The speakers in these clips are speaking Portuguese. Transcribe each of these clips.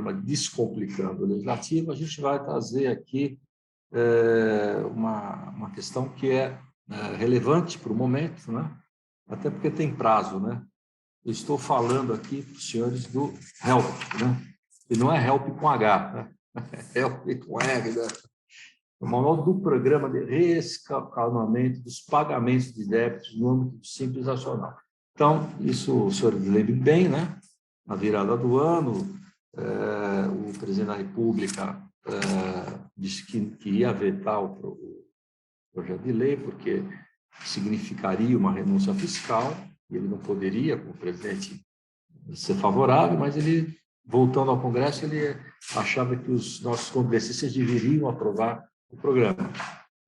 programa Descomplicando o Legislativo, a gente vai trazer aqui uma questão que é relevante para o momento, né? Até porque tem prazo, né? Eu estou falando aqui para os senhores do HELP, né? E não é HELP com H, né? É HELP com R, né? O manual do Programa de Reescalonamento dos Pagamentos de Débitos no âmbito do Simples Nacional. Então, isso o senhor lembre bem, né? Na virada do ano, o presidente da República disse que ia vetar o projeto de lei, porque significaria uma renúncia fiscal, e ele não poderia, como presidente, ser favorável, mas ele, voltando ao Congresso, ele achava que os nossos congressistas deveriam aprovar o programa.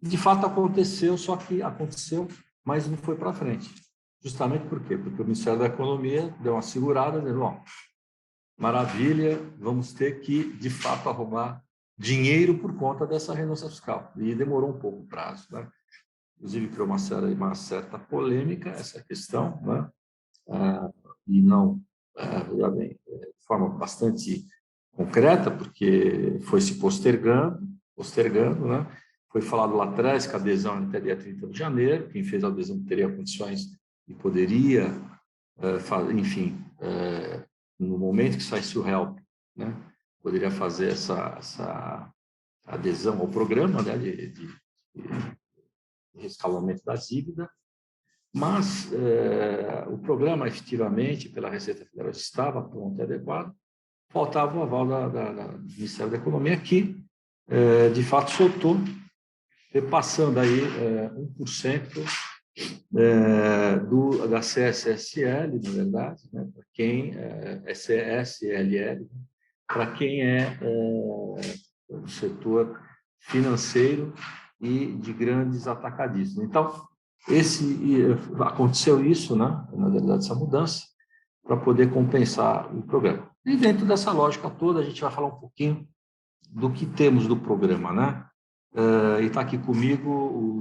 De fato, aconteceu, só que aconteceu, mas não foi para frente. Justamente por quê? Porque o Ministério da Economia deu uma segurada, dizendo, bom, maravilha, vamos ter que, de fato, arrumar dinheiro por conta dessa renúncia fiscal. E demorou um pouco o prazo, né? Inclusive, criou uma certa polêmica essa questão, né? E não, de forma bastante concreta, porque foi se postergando, né? Foi falado lá atrás que a adesão até dia 30 de janeiro, quem fez a adesão teria condições e poderia, enfim, no momento que saísse o HELP, né? Poderia fazer essa adesão ao programa, né? de rescalonamento da dívida, mas o programa, efetivamente, pela Receita Federal, estava pronto e adequado, faltava o aval do Ministério da Economia, que, de fato, soltou, repassando aí 1% da CSSL, na verdade, né, para quem é CSLL, para quem é do setor financeiro e de grandes atacadistas. Então, aconteceu isso, né, na verdade, essa mudança, para poder compensar o programa. E dentro dessa lógica toda, a gente vai falar um pouquinho do que temos do programa, né? E está aqui comigo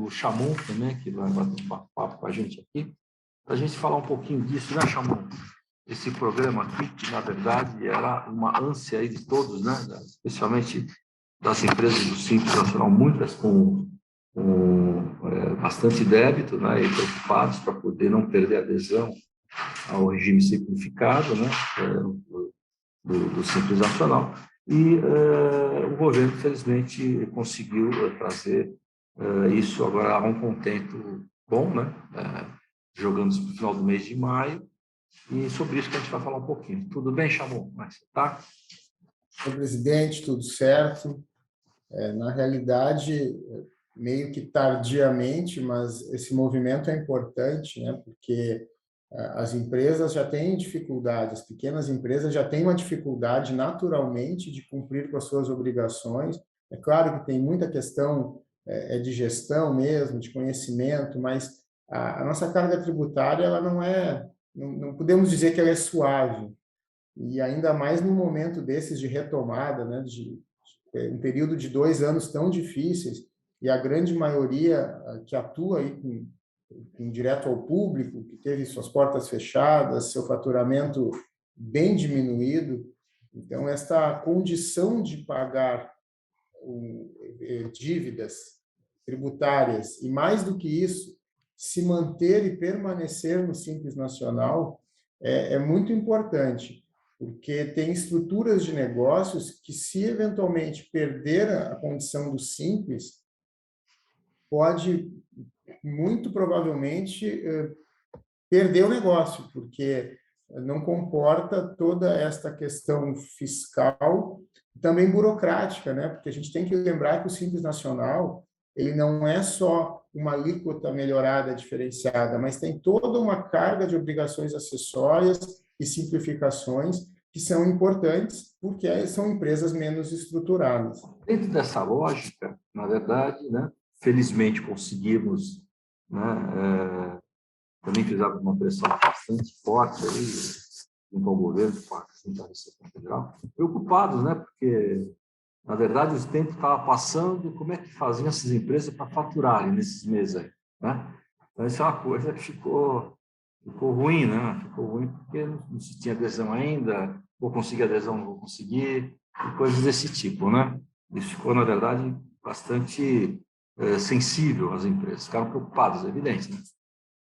o Chamon também, que vai bater um papo com a gente aqui, para a gente falar um pouquinho disso, né, Chamon? Esse programa aqui, que na verdade era uma ânsia aí de todos, né? Especialmente das empresas do Simples Nacional, muitas com bastante débito, né? E preocupados para poder não perder adesão ao regime simplificado, né? Do Simples Nacional. E o governo, infelizmente, conseguiu trazer isso agora a um contento bom, né? Jogando isso para o final do mês de maio, e sobre isso que a gente vai falar um pouquinho. Tudo bem, Chamon? Como é que você está? Oi, presidente, tudo certo. Na realidade, meio que tardiamente, mas esse movimento é importante, né? Porque as empresas já têm dificuldade, as pequenas empresas já têm uma dificuldade naturalmente de cumprir com as suas obrigações. É claro que tem muita questão de gestão mesmo, de conhecimento, mas a nossa carga tributária, ela não podemos dizer que ela é suave. E ainda mais no momento desses de retomada, né, de um período de 2 anos tão difíceis, e a grande maioria que atua aí com direto ao público, que teve suas portas fechadas, seu faturamento bem diminuído. Então, esta condição de pagar dívidas tributárias, e mais do que isso, se manter e permanecer no Simples Nacional, é muito importante, porque tem estruturas de negócios que, se eventualmente perder a condição do Simples, pode, muito provavelmente, perder o negócio, porque não comporta toda esta questão fiscal, também burocrática, né? Porque a gente tem que lembrar que o Simples Nacional, ele não é só uma alíquota melhorada, diferenciada, mas tem toda uma carga de obrigações acessórias e simplificações que são importantes, porque são empresas menos estruturadas. Dentro dessa lógica, na verdade, né, felizmente conseguimos, né, também fizemos uma pressão bastante forte aí, junto ao governo, junto à Receita Federal, preocupados, né, porque, na verdade, o tempo estava passando, como é que faziam essas empresas para faturarem nesses meses aí, né? Então, isso é uma coisa que ficou ruim, né? Ficou ruim porque não se tinha adesão ainda, vou conseguir adesão, não vou conseguir, e coisas desse tipo, né? Isso ficou, na verdade, bastante sensível às empresas. Ficaram preocupadas, é evidente, né?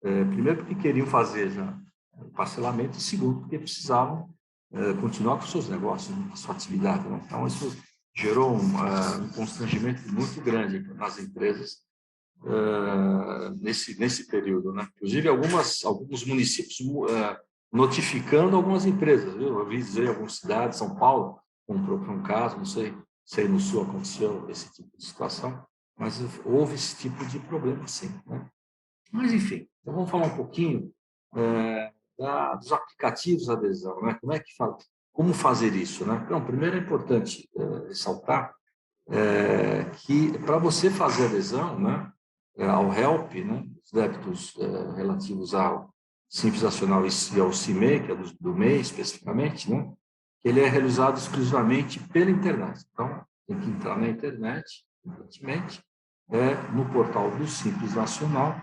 Primeiro, porque queriam fazer já o parcelamento, e segundo, porque precisavam continuar com seus negócios, né, com a sua atividade, né? Então, isso gerou um constrangimento muito grande nas empresas nesse período, né? Inclusive, alguns municípios notificando algumas empresas, viu? Eu vi dizer em algumas cidades, São Paulo comprou por um caso, não sei se aí no Sul aconteceu esse tipo de situação, mas houve esse tipo de problema, sim, né? Mas, enfim, então vamos falar um pouquinho dos aplicativos de adesão, né? Como fazer isso, né? Então, primeiro é importante ressaltar que para você fazer adesão, né, ao HELP, né, os débitos relativos ao Simples Nacional e ao CIMEI, que é do MEI especificamente, né, ele é realizado exclusivamente pela internet. Então, tem que entrar na internet, evidentemente, no portal do Simples Nacional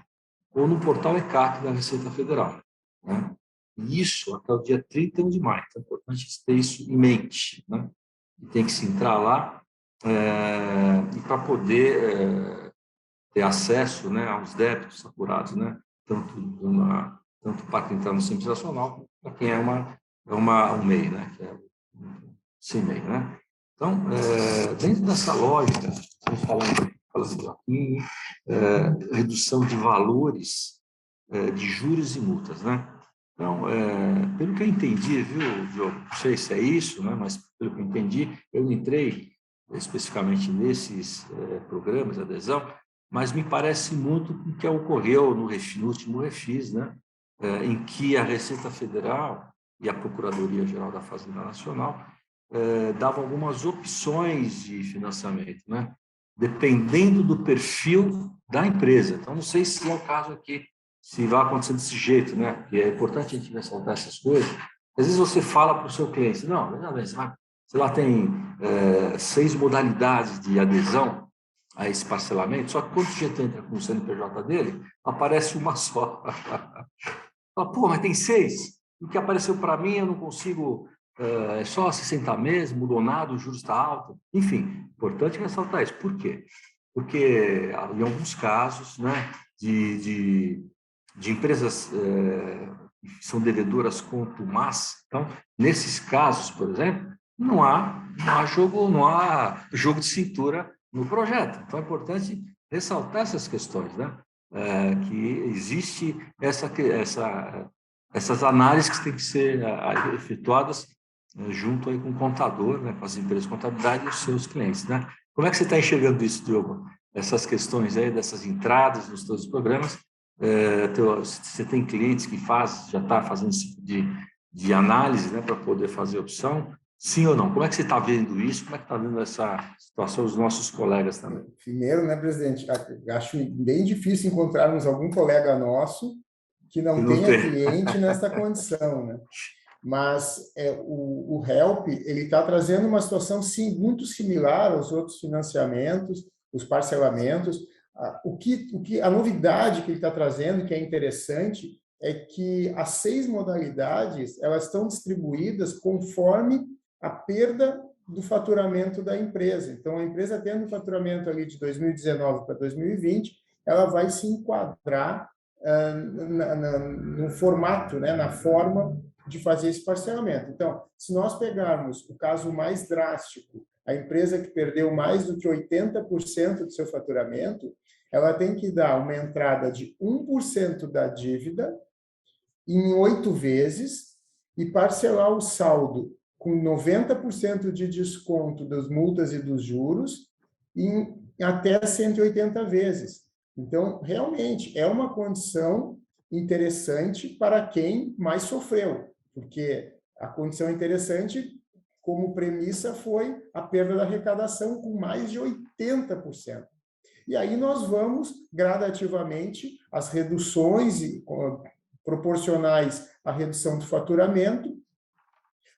ou no portal ECAC da Receita Federal, né? E isso até o dia 31 de maio. Então, é importante ter isso em mente, né? E tem que se entrar lá e para poder ter acesso, né, aos débitos apurados, né? Tanto para quem está no Simples Nacional, para quem é um MEI, né? Que é o CIMEI, né? Então, dentro dessa lógica, estamos falando aqui, redução de valores de juros e multas, né? Então, pelo que eu entendi, viu, Diogo? Não sei se é isso, né? Mas pelo que eu entendi, eu não entrei especificamente nesses programas de adesão, mas me parece muito com o que ocorreu no último Refis, né? Em que a Receita Federal e a Procuradoria-Geral da Fazenda Nacional davam algumas opções de financiamento, né? Dependendo do perfil da empresa. Então, não sei se é o caso aqui, se vai acontecer desse jeito, né? Porque é importante a gente ressaltar essas coisas. Às vezes você fala para o seu cliente, não, sei lá, tem 6 modalidades de adesão a esse parcelamento, só que quando o sujeito entra com o CNPJ dele, aparece uma só. Fala, pô, mas tem 6? O que apareceu para mim eu não consigo, é só 60 meses, mudou nada, o juros está alto. Enfim, importante ressaltar isso. Por quê? Porque em alguns casos, né, de empresas que são devedoras contumaz, então, nesses casos, por exemplo, não há jogo de cintura no projeto. Então, é importante ressaltar essas questões, né? Que existe essas análises que têm que ser efetuadas junto aí com o contador, né, com as empresas de contabilidade e os seus clientes, né? Como é que você está enxergando isso, Diogo? Essas questões aí, dessas entradas nos seus programas, você tem clientes que já está fazendo esse tipo de análise, né, para poder fazer opção? Sim ou não? Como é que você está vendo isso? Como é que está vendo essa situação os nossos colegas também? Primeiro, né, presidente, acho bem difícil encontrarmos algum colega nosso que não tenha cliente nessa condição, né? Mas o HELP ele está trazendo uma situação sim muito similar aos outros financiamentos, os parcelamentos. A novidade que ele está trazendo, que é interessante, é que as 6 modalidades elas estão distribuídas conforme a perda do faturamento da empresa. Então, a empresa tendo um faturamento ali de 2019 para 2020, ela vai se enquadrar no formato, né, na forma de fazer esse parcelamento. Então, se nós pegarmos o caso mais drástico, a empresa que perdeu mais do que 80% do seu faturamento, ela tem que dar uma entrada de 1% da dívida em 8 vezes e parcelar o saldo com 90% de desconto das multas e dos juros em até 180 vezes. Então, realmente, é uma condição interessante para quem mais sofreu, porque a condição interessante, como premissa, foi a perda da arrecadação com mais de 80%. E aí nós vamos, gradativamente, as reduções proporcionais à redução do faturamento,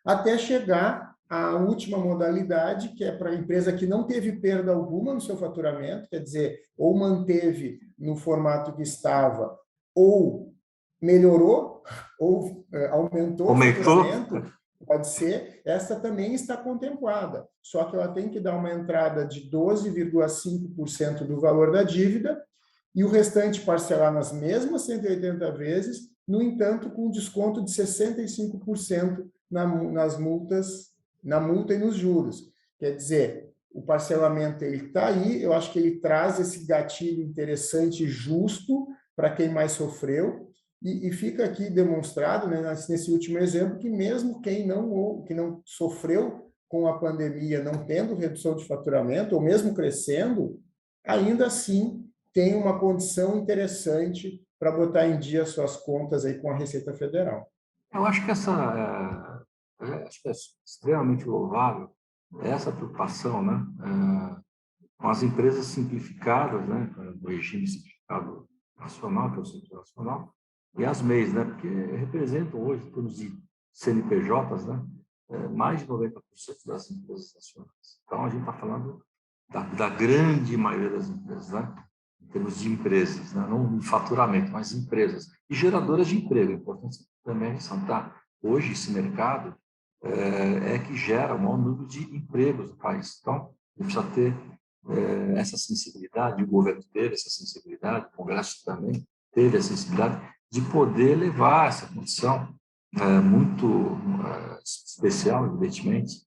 até chegar à última modalidade, que é para a empresa que não teve perda alguma no seu faturamento, quer dizer, ou manteve no formato que estava, ou melhorou, ou aumentou o faturamento, Pode ser, essa também está contemplada, só que ela tem que dar uma entrada de 12,5% do valor da dívida e o restante parcelar nas mesmas 180 vezes, no entanto, com desconto de 65% nas multas, na multa e nos juros. Quer dizer, o parcelamento está aí, eu acho que ele traz esse gatilho interessante e justo para quem mais sofreu, e fica aqui demonstrado, né, nesse último exemplo, que mesmo que não sofreu com a pandemia, não tendo redução de faturamento, ou mesmo crescendo, ainda assim tem uma condição interessante para botar em dia suas contas aí com a Receita Federal. Eu acho que acho que é extremamente louvável essa preocupação, né, com as empresas simplificadas, né, do regime simplificado nacional, que é o Simples Nacional, e as MEIs, né, porque representam hoje, em termos de CNPJs, né, mais de 90% das empresas nacionais. Então, a gente está falando da grande maioria das empresas, né, em termos de empresas, né, não de faturamento, mas empresas, e geradoras de emprego. É importante também ressaltar. Hoje, esse mercado é que gera o maior número de empregos no país. Então, a gente precisa ter essa sensibilidade, o governo teve essa sensibilidade, o Congresso também teve a sensibilidade de poder levar essa condição muito especial, evidentemente,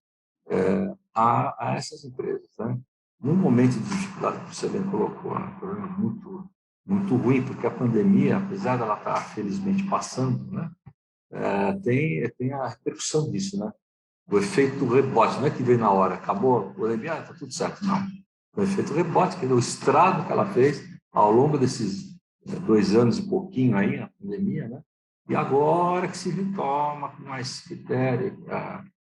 a essas empresas, né? Num momento de dificuldade que você bem colocou, um problema muito ruim, porque a pandemia, apesar dela estar felizmente passando, né, tem a repercussão disso, né? O efeito rebote, não é que veio na hora, acabou a pandemia, está tudo certo, não. O efeito rebote, que é o estrago que ela fez ao longo desses 2 anos e pouquinho aí, a pandemia, né? E agora que se retoma com mais critério,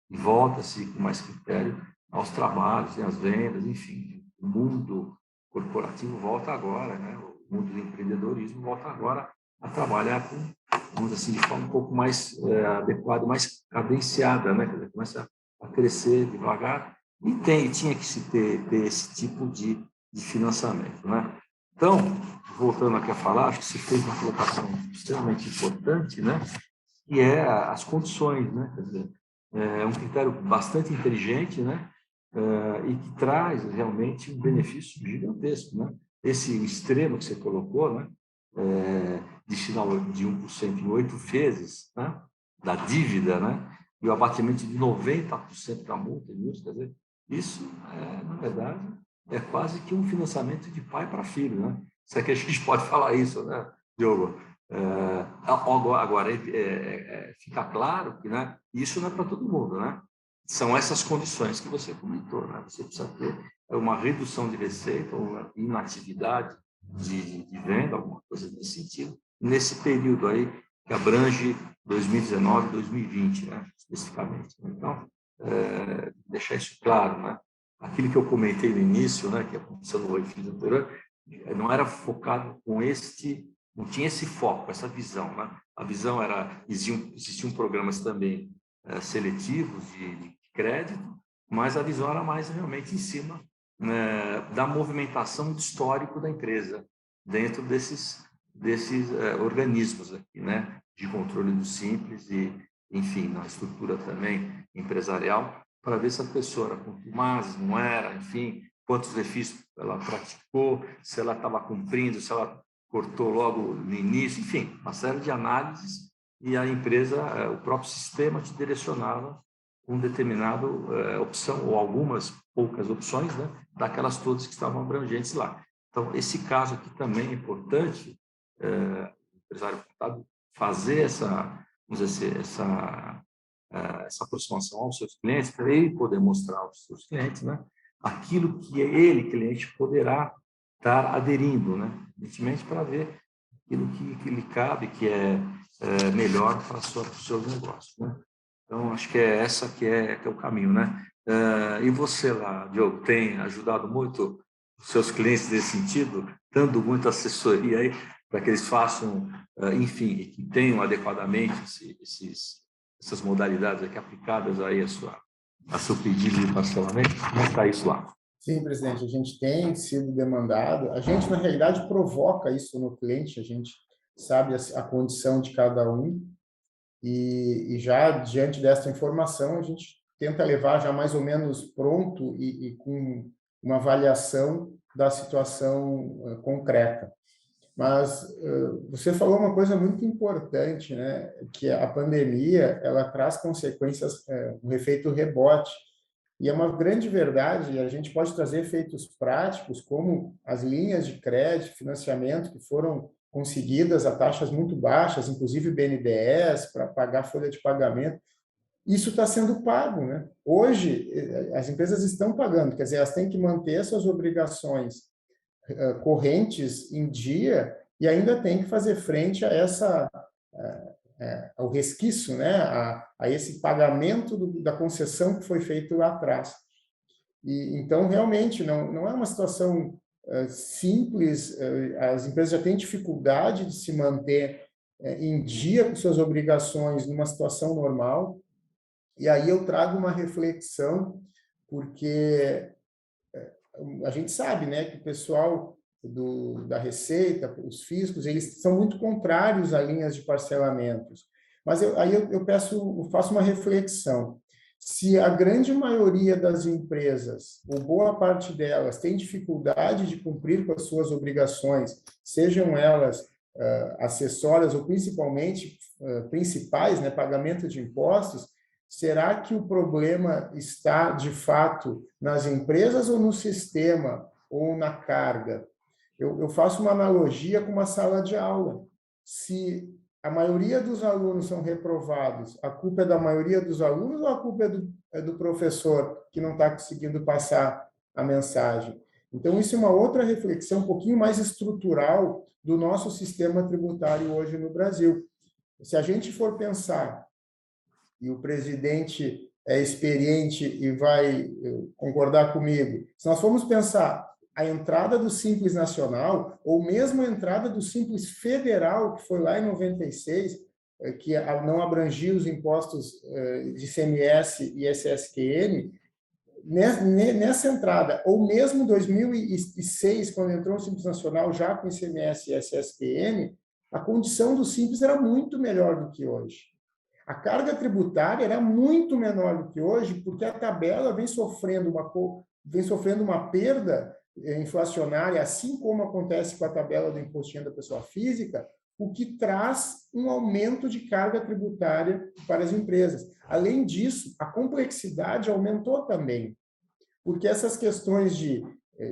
e volta-se com mais critério aos trabalhos, às vendas, enfim. O mundo corporativo volta agora, né? O mundo do empreendedorismo volta agora a trabalhar com, vamos assim, de forma um pouco mais adequada, mais cadenciada, né? Começa a crescer devagar e tinha que se ter esse tipo de financiamento, né? Então, voltando aqui a falar, acho que se fez uma colocação extremamente importante, né? Que é as condições, né? Quer dizer, é um critério bastante inteligente, né? E que traz realmente um benefício gigantesco, né? Esse extremo que você colocou, né? Destinar de 1% em 8 vezes, né? Da dívida, né? E o abatimento de 90% da multa, quer dizer, isso, na verdade, é quase que um financiamento de pai para filho, né? Se é que a gente pode falar isso, né, Diogo? Agora, fica claro que, né, isso não é para todo mundo, né? São essas condições que você comentou, né? Você precisa ter uma redução de receita, uma inatividade de venda, alguma coisa nesse sentido, nesse período aí que abrange 2019 e 2020, né, especificamente. Então, deixar isso claro, né? Aquilo que eu comentei no início, né, que aconteceu no refis anterior, não era focado não tinha esse foco, essa visão, né? A visão era, existiam programas também seletivos de crédito, mas a visão era mais realmente em cima, né, da movimentação do histórico da empresa dentro desses organismos aqui, né, de controle do Simples e, enfim, na estrutura também empresarial, para ver se a pessoa era contumaz, não era, enfim, quantos refis ela praticou, se ela estava cumprindo, se ela cortou logo no início, enfim, uma série de análises, e a empresa, o próprio sistema te direcionava com determinada opção, ou algumas poucas opções, né, daquelas todas que estavam abrangentes lá. Então, esse caso aqui também é importante, o empresário contábil fazer vamos dizer, essa aproximação aos seus clientes, para ele poder mostrar aos seus clientes, né, aquilo que ele, cliente, poderá estar aderindo, né, evidentemente, para ver aquilo que lhe cabe, que é melhor para os seus negócios, né? Então, acho que essa que é o caminho, né? E você lá, Diogo, tem ajudado muito os seus clientes nesse sentido, dando muita assessoria aí para que eles façam, enfim, que tenham adequadamente essas modalidades aqui aplicadas aí a seu pedido de parcelamento? Como é que está isso lá? Sim, presidente, a gente tem sido demandado. A gente, na realidade, provoca isso no cliente, a gente sabe a condição de cada um. e já diante dessa informação a gente tenta levar já mais ou menos pronto e com uma avaliação da situação concreta. Mas você falou uma coisa muito importante, né? Que a pandemia ela traz consequências, um efeito rebote. E é uma grande verdade, a gente pode trazer efeitos práticos, como as linhas de crédito, financiamento, que foram conseguidas a taxas muito baixas, inclusive BNDES, para pagar folha de pagamento. Isso está sendo pago, né? Hoje, as empresas estão pagando, quer dizer, elas têm que manter suas obrigações correntes em dia e ainda tem que fazer frente a ao resquício, né? a esse pagamento da concessão que foi feito lá atrás. Então, realmente, não é uma situação simples, as empresas já têm dificuldade de se manter em dia com suas obrigações numa situação normal, e aí eu trago uma reflexão, porque a gente sabe, né, que o pessoal da Receita, os fiscos, eles são muito contrários a linhas de parcelamentos. Mas aí eu faço uma reflexão. Se a grande maioria das empresas, ou boa parte delas, tem dificuldade de cumprir com as suas obrigações, sejam elas acessórias ou principalmente principais, né, pagamento de impostos, será que o problema está, de fato, nas empresas ou no sistema, ou na carga? Eu faço uma analogia com uma sala de aula. Se a maioria dos alunos são reprovados, a culpa é da maioria dos alunos ou a culpa é do professor que não está conseguindo passar a mensagem? Então, isso é uma outra reflexão um pouquinho mais estrutural do nosso sistema tributário hoje no Brasil. Se a gente for pensar, e o presidente é experiente e vai concordar comigo, se nós formos pensar a entrada do Simples Nacional, ou mesmo a entrada do Simples Federal, que foi lá em 96, que não abrangia os impostos de ICMS e SSQN, nessa entrada, ou mesmo em 2006, quando entrou o Simples Nacional, já com ICMS e SSQN, a condição do Simples era muito melhor do que hoje. A carga tributária era muito menor do que hoje, porque a tabela vem sofrendo uma perda inflacionária, assim como acontece com a tabela do imposto de renda da pessoa física, o que traz um aumento de carga tributária para as empresas. Além disso, a complexidade aumentou também, porque essas questões de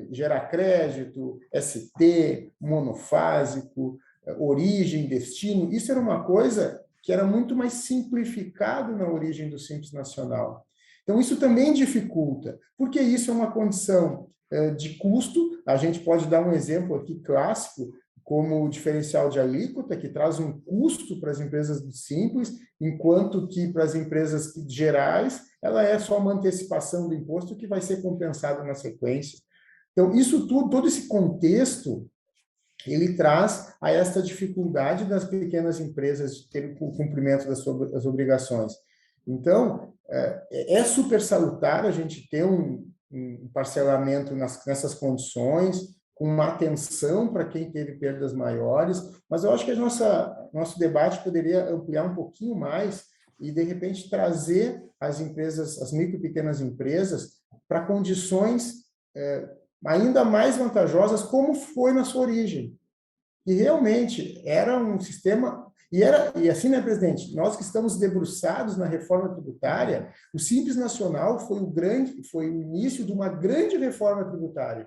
gerar crédito, ST, monofásico, origem, destino, isso era uma coisa que era muito mais simplificado na origem do Simples Nacional. Então, isso também dificulta, porque isso é uma condição de custo. A gente pode dar um exemplo aqui clássico, como o diferencial de alíquota, que traz um custo para as empresas do Simples, enquanto que para as empresas gerais, ela é só uma antecipação do imposto que vai ser compensado na sequência. Então, isso tudo, todo esse contexto, ele traz a esta dificuldade das pequenas empresas de ter o cumprimento das suas obrigações. Então, é super salutar a gente ter um parcelamento nessas condições, com uma atenção para quem teve perdas maiores, mas eu acho que nosso debate poderia ampliar um pouquinho mais e, de repente, trazer as empresas, as micro e pequenas empresas, para condições ainda mais vantajosas, como foi na sua origem. E realmente era um sistema, e assim, né, presidente, nós que estamos debruçados na reforma tributária, o Simples Nacional foi o início de uma grande reforma tributária,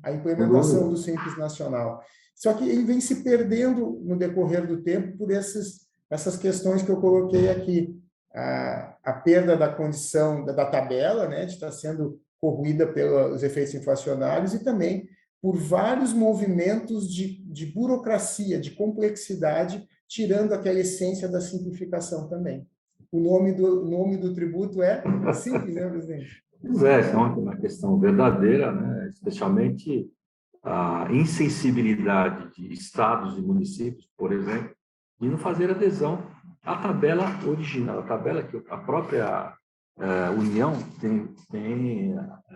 a implementação do Simples Nacional. Só que ele vem se perdendo no decorrer do tempo por essas questões que eu coloquei aqui. A perda da condição da tabela, né, de estar sendo corroída pelos efeitos inflacionários, e também por vários movimentos de burocracia, de complexidade, tirando aquela essência da simplificação também. O nome do tributo é simples, né, presidente? Pois é, é uma questão verdadeira, né? Especialmente a insensibilidade de estados e municípios, por exemplo, de não fazer adesão à tabela original, a tabela que a própria União tem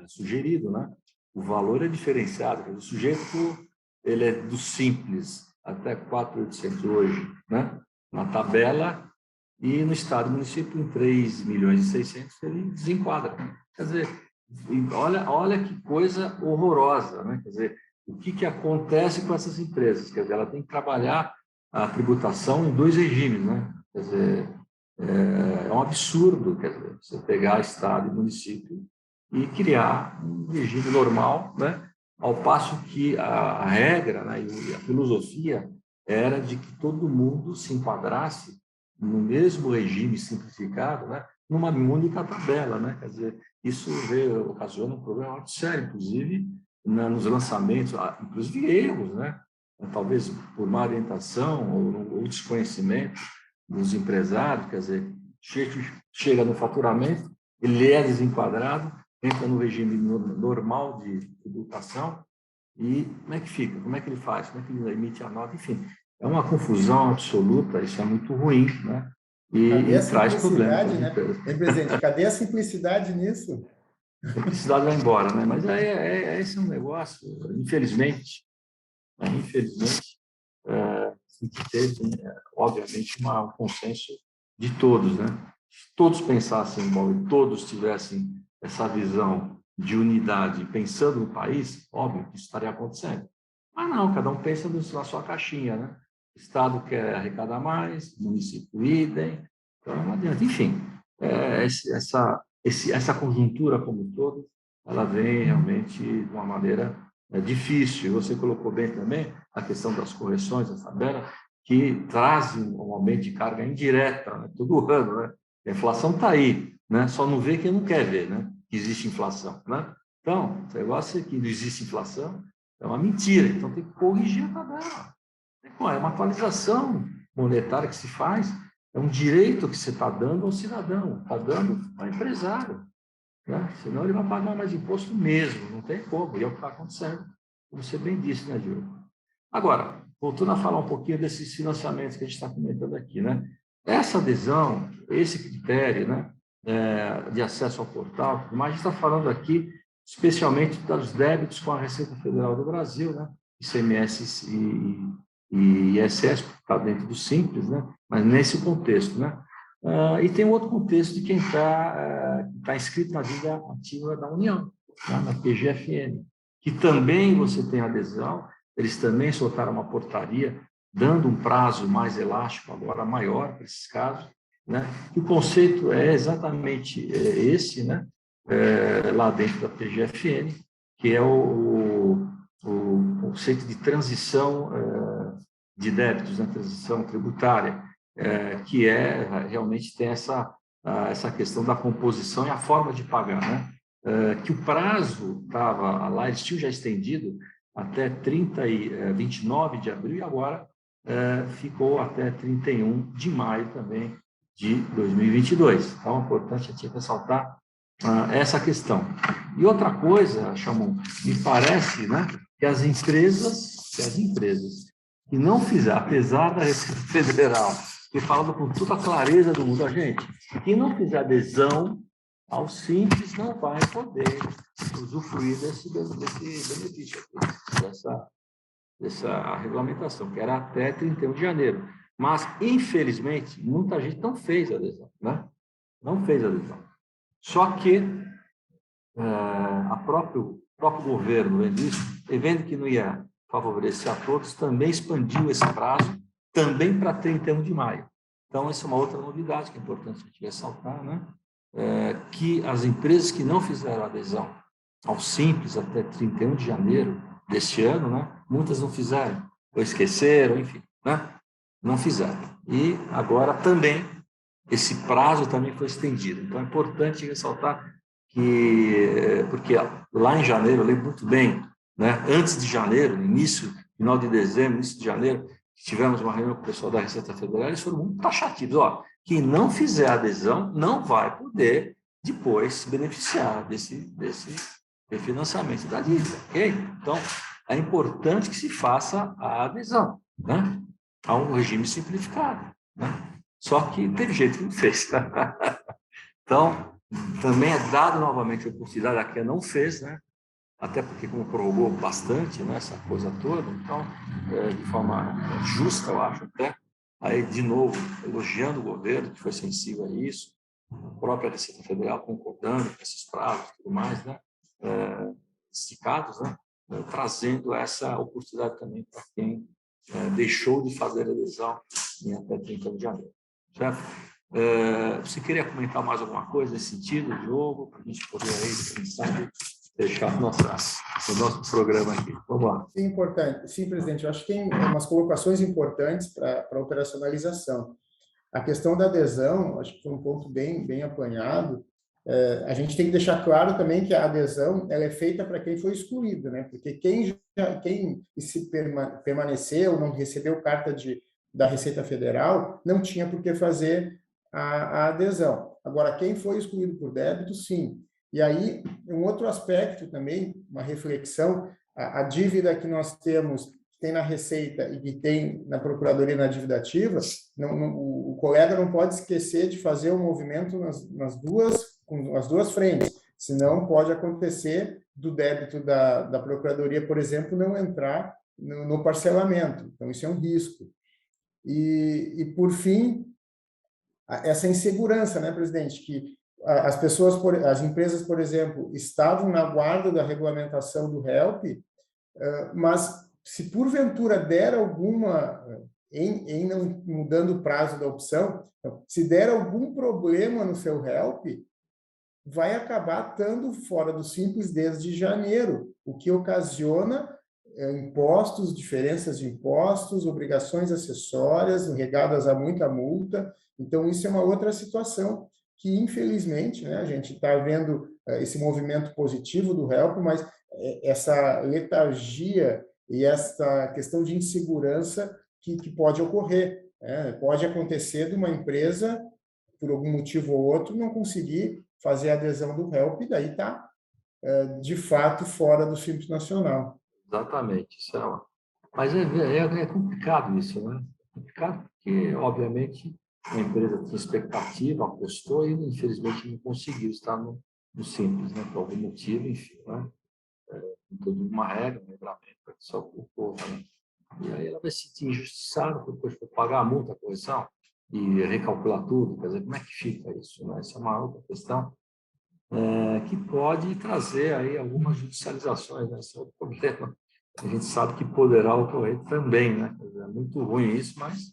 sugerido, né? O valor é diferenciado, o sujeito ele é do simples até 4.800 hoje, né? Na tabela e no Estado e município, em 3 milhões e 600, ele desenquadra. Quer dizer, olha que coisa horrorosa, né? Quer dizer, o que acontece com essas empresas? Quer dizer, ela tem que trabalhar a tributação em 2 regimes, né? Quer dizer, é um absurdo, quer dizer, você pegar Estado e município e criar um regime normal, né? Ao passo que a regra, né, e a filosofia era de que todo mundo se enquadrasse no mesmo regime simplificado, né, numa única tabela, né? Quer dizer, isso ocasiona um problema muito sério, inclusive nos lançamentos, inclusive erros, né? Talvez por má orientação ou desconhecimento dos empresários, quer dizer, chega no faturamento, ele é desenquadrado, entra no regime normal de tributação e como é que fica? Como é que ele faz? Como é que ele emite a nota? Enfim, é uma confusão absoluta, isso é muito ruim, né? Cadê a E traz problemas para simplicidade, as né? empresas. Hein, presidente? Cadê a simplicidade nisso? A simplicidade vai embora, né? Mas esse é um negócio, infelizmente, né? Infelizmente, tem que ter, obviamente, um consenso de todos, né? Se todos pensassem igual e todos tivessem essa visão de unidade, pensando no país, óbvio que isso estaria acontecendo. Mas não, cada um pensa na sua caixinha, né? O Estado quer arrecadar mais, o município idem, então não adianta. Enfim, essa conjuntura como um todo, ela vem realmente de uma maneira difícil. Você colocou bem também a questão das correções da tabela, que trazem um aumento de carga indireta, né? Todo ano, né? A inflação está aí, né? Só não vê quem não quer ver, né? Que existe inflação, né? Então, o negócio é que não existe inflação, é uma mentira. Então, tem que corrigir a tabela. É uma atualização monetária que se faz, é um direito que você está dando ao cidadão, está dando ao empresário, né? Senão ele vai pagar mais imposto mesmo, não tem como, e é o que está acontecendo, como você bem disse, né, Diogo? Agora, voltando a falar um pouquinho desses financiamentos que a gente está comentando aqui, né? Essa adesão, esse critério, né, de acesso ao portal, mas a gente está falando aqui especialmente dos débitos com a Receita Federal do Brasil, né? ICMS e ISS, que está dentro do Simples, né? Mas nesse contexto, né? E tem um outro contexto de quem está inscrito na dívida ativa da União, né? Na PGFN, que também você tem adesão. Eles também soltaram uma portaria dando um prazo mais elástico, agora maior para esses casos, né? E o conceito é exatamente esse, né? Lá dentro da PGFN, que é o conceito de transição de débitos, né? Transição tributária, que realmente tem essa questão da composição e a forma de pagar, né? Que o prazo estava lá, eles tinham já estendido até 29 de abril e agora ficou até 31 de maio também de 2022. Então, é importante aqui ressaltar essa questão. E outra coisa, Chamon, me parece, né, que as empresas que não fizer, apesar da Receita Federal ter falado com toda a clareza do mundo, a gente, quem não fizer adesão ao Simples não vai poder usufruir desse benefício, dessa regulamentação, que era até 31 de janeiro. Mas, infelizmente, muita gente não fez adesão, né? Não fez adesão. Só que o próprio governo, vendo que não ia favorecer a todos, também expandiu esse prazo também para 31 de maio. Então, essa é uma outra novidade que é importante a gente ressaltar, né? Que as empresas que não fizeram adesão ao Simples até 31 de janeiro deste ano, né? Muitas não fizeram, ou esqueceram, enfim, né? Não fizeram. E agora também, esse prazo também foi estendido. Então, é importante ressaltar que, porque lá em janeiro, eu lembro muito bem, né? Antes de janeiro, final de dezembro, início de janeiro, tivemos uma reunião com o pessoal da Receita Federal, eles foram muito taxativos. Ó, quem não fizer adesão não vai poder depois se beneficiar desse refinanciamento da dívida, ok? Então, é importante que se faça a adesão, né? A um regime simplificado, né? Só que teve jeito que não fez. Então, também é dado novamente a oportunidade, a quem não fez, né? Até porque como prorrogou bastante, né, essa coisa toda, então, de forma justa, eu acho até, aí, de novo, elogiando o governo, que foi sensível a isso, a própria Receita Federal concordando com esses prazos e tudo mais, né? Esticados, né? Trazendo essa oportunidade também para quem deixou de fazer a adesão em até 30 de janeiro. Certo? Você queria comentar mais alguma coisa nesse sentido, Diogo, para a gente poder aí, quem sabe, fechar o nosso programa aqui? Vamos lá. Sim, importante. Sim, presidente, eu acho que tem umas colocações importantes para a operacionalização. A questão da adesão, acho que foi um ponto bem apanhado. A gente tem que deixar claro também que a adesão ela é feita para quem foi excluído, né? Porque quem se permaneceu, não recebeu carta da Receita Federal, não tinha por que fazer a adesão. Agora, quem foi excluído por débito, sim. E aí, um outro aspecto também, uma reflexão, a dívida que nós temos, tem na Receita e que tem na Procuradoria na dívida ativa, o colega não pode esquecer de fazer o movimento com as duas frentes, senão pode acontecer do débito da Procuradoria, por exemplo, não entrar no parcelamento. Então, isso é um risco. E por fim, essa insegurança, né, presidente, que as empresas, por exemplo, estavam na guarda da regulamentação do HELP, mas se porventura der alguma, em não mudando o prazo da opção, se der algum problema no seu HELP, vai acabar estando fora do Simples desde janeiro, o que ocasiona impostos, diferenças de impostos, obrigações acessórias, regadas a muita multa. Então, isso é uma outra situação que, infelizmente, né, a gente está vendo esse movimento positivo do HELP, mas essa letargia e essa questão de insegurança que pode ocorrer. Pode acontecer de uma empresa, por algum motivo ou outro, não conseguir fazer a adesão do HELP, e daí está, de fato, fora do Simples Nacional. Exatamente. Mas é complicado isso, né? É complicado porque, obviamente, a empresa tinha expectativa, apostou e, infelizmente, não conseguiu estar no Simples, né? Por algum motivo, enfim, né? Com toda uma regra, um regulamento para que só ocorra, né? E aí ela vai se sentir injustiçada, depois for pagar a multa, a correção, e recalcular tudo. Quer dizer, como é que fica isso, né? Essa é uma outra questão que pode trazer aí algumas judicializações, né? Esse é outro problema. A gente sabe que poderá ocorrer também, né? É muito ruim isso, mas,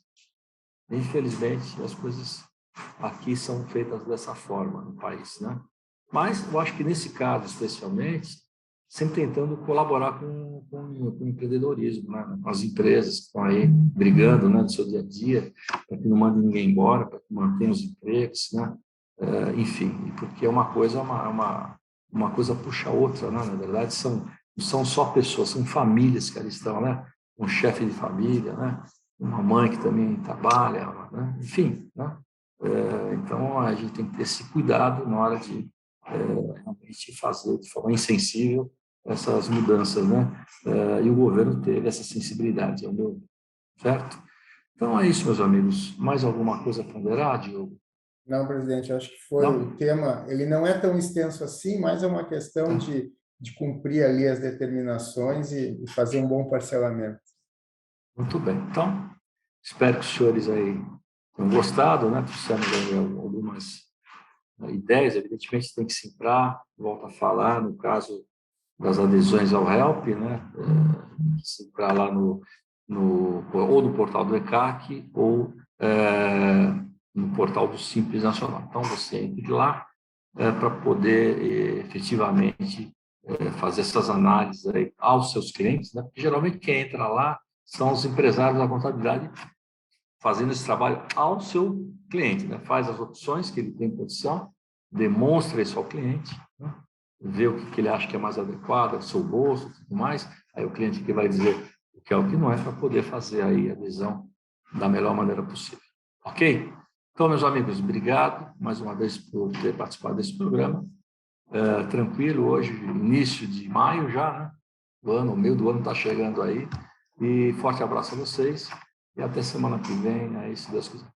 infelizmente, as coisas aqui são feitas dessa forma no país, né? Mas eu acho que, nesse caso, especialmente, sempre tentando colaborar com o empreendedorismo, né? Com as empresas que estão aí brigando, né, no seu dia a dia, para que não mande ninguém embora, para que mantenha os empregos, né? Enfim, porque é uma coisa puxa a outra, né? Na verdade, não são só pessoas, são famílias que ali estão, né? Um chefe de família, né? Uma mãe que também trabalha, né? Enfim, né? Então, a gente tem que ter esse cuidado na hora de realmente fazer de forma insensível essas mudanças, né? E o governo teve essa sensibilidade, é o meu, certo? Então, é isso, meus amigos. Mais alguma coisa a ponderar, Diogo? Não, presidente, eu acho que foi Não? o tema, ele não é tão extenso assim, mas é uma questão de cumprir ali as determinações e fazer um bom parcelamento. Muito bem. Então, espero que os senhores aí tenham gostado, né? Trouxemos aí algumas ideias, evidentemente tem que se entrar, volto a falar, no caso das adesões ao HELP, né? Se entrar lá ou no portal do ECAC ou no portal do Simples Nacional. Então, você entra de lá para poder efetivamente fazer essas análises aí aos seus clientes, né? Porque geralmente quem entra lá são os empresários da contabilidade fazendo esse trabalho ao seu cliente, né? Faz as opções que ele tem condição, demonstra isso ao cliente, né? Vê o que ele acha que é mais adequado, ao seu bolso, tudo mais. Aí o cliente que vai dizer o que é o que não é para poder fazer aí a adesão da melhor maneira possível. Ok? Então, meus amigos, obrigado mais uma vez por ter participado desse programa. Tranquilo, hoje, início de maio já, né? O meio do ano está chegando aí. E forte abraço a vocês e até semana que vem, aí, se Deus quiser.